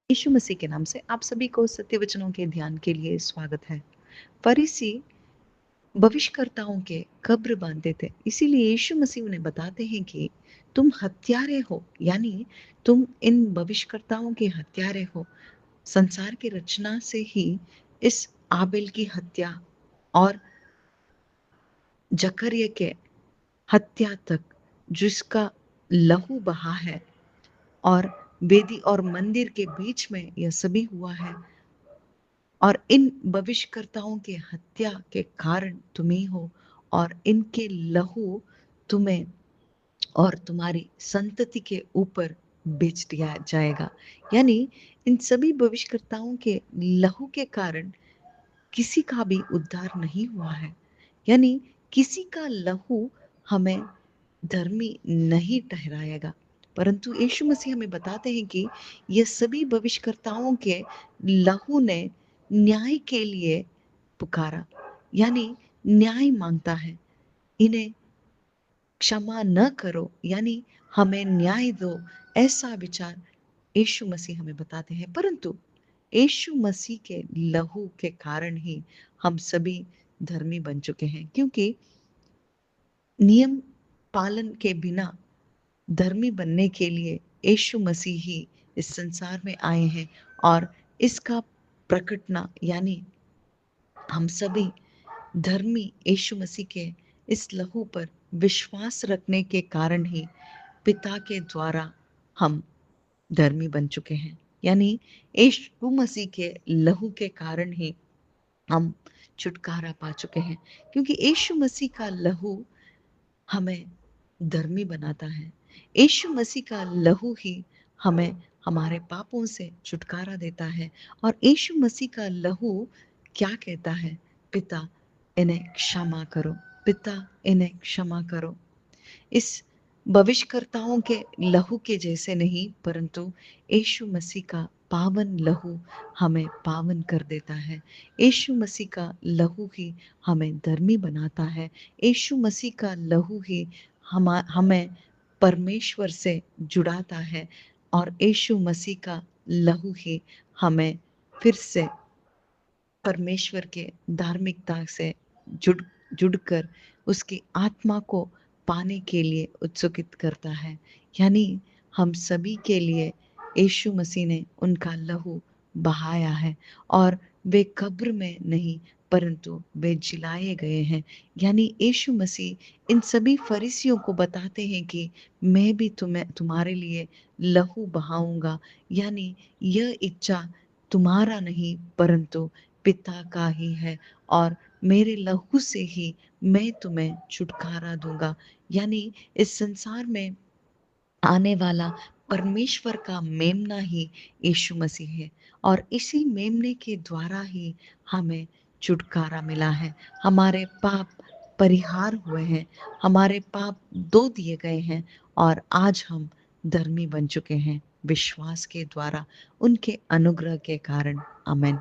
यीशु मसीह के नाम से आप सभी को सत्य वचनों के ध्यान के लिए स्वागत है। फरीसी भविष्यद्वक्ताओं के कब्र बांधते थे, इसीलिए यीशु मसीह उन्हें बताते हैं कि तुम हत्यारे हो, यानी तुम इन भविष्यद्वक्ताओं के हत्यारे हो। संसार की रचना से ही इस आबेल की हत्या और जकर्या के हत्या तक जिसका लहू बहा है, और वेदी और मंदिर के बीच में यह सभी हुआ है, और इन भविष्यद्वक्ताओं के हत्या के कारण तुम ही हो, और इनके लहू तुम्हें और तुम्हारी संतति के ऊपर बेच दिया जाएगा। यानी इन सभी भविष्यद्वक्ताओं के लहू के कारण किसी का भी उद्धार नहीं हुआ है। यानी किसी का लहू हमें धर्मी नहीं ठहराएगा, परंतु यीशु मसीह हमें बताते हैं कि ये सभी भविष्यद्वक्ताओं के लहू ने न्याय के लिए पुकारा, यानी न्याय मांगता है। इन्हें क्षमा न करो, यानी हमें न्याय दो, ऐसा विचार यीशु मसीह हमें बताते हैं। परंतु यीशु मसीह के लहू के कारण ही हम सभी धर्मी बन चुके हैं, क्योंकि नियम पालन के बिना धर्मी बनने के लिए यीशु मसीह ही इस संसार में आए हैं, और इसका प्रकटना यानी हम सभी धर्मी यीशु मसीह के इस लहू पर विश्वास रखने के कारण ही पिता के द्वारा हम धर्मी बन चुके हैं। यानी यीशु मसीह के लहू के कारण ही हम छुटकारा पा चुके हैं, क्योंकि यीशु मसीह का लहू हमें धर्मी बनाता है। यीशु मसीह का लहू ही हमें हमारे पापों से छुटकारा देता है, और यीशु मसीह का लहू क्या कहता है? पिता इन्हें क्षमा करो, पिता इन्हें क्षमा करो। इस भविष्यद्वक्ताओं के लहू के जैसे नहीं, परंतु यीशु मसीह का पावन लहू हमें पावन कर देता है। यीशु मसीह का लहू ही हमें धर्मी बनाता है। यीशु मसीह का लहू ही हमें परमेश्वर से जुड़ाता है, और यीशु मसीह का लहू ही हमें फिर से परमेश्वर के धार्मिकता से जुड़ जुड़कर उसकी आत्मा को पाने के लिए उत्सुकित करता है। यानी हम सभी के लिए यीशु मसीह ने उनका लहू बहाया है, और वे कब्र में नहीं, परंतु वे जिलाए गए हैं। यानी यीशु मसीह इन सभी फरीसियों को बताते हैं कि मैं भी तुम्हारे लिए लहू बहाऊंगा। यानी यह इच्छा तुम्हारा नहीं, परंतु पिता का ही है, और मेरे लहू से ही मैं तुम्हें छुटकारा दूंगा। यानी इस संसार में आने वाला परमेश्वर का मेमना ही यीशु मसीह है, और इसी मेमने के द्वारा ही हमें छुटकारा मिला है। हमारे पाप परिहार हुए हैं, हमारे पाप धो दिए गए हैं, और आज हम धर्मी बन चुके हैं विश्वास के द्वारा, उनके अनुग्रह के कारण। आमेन।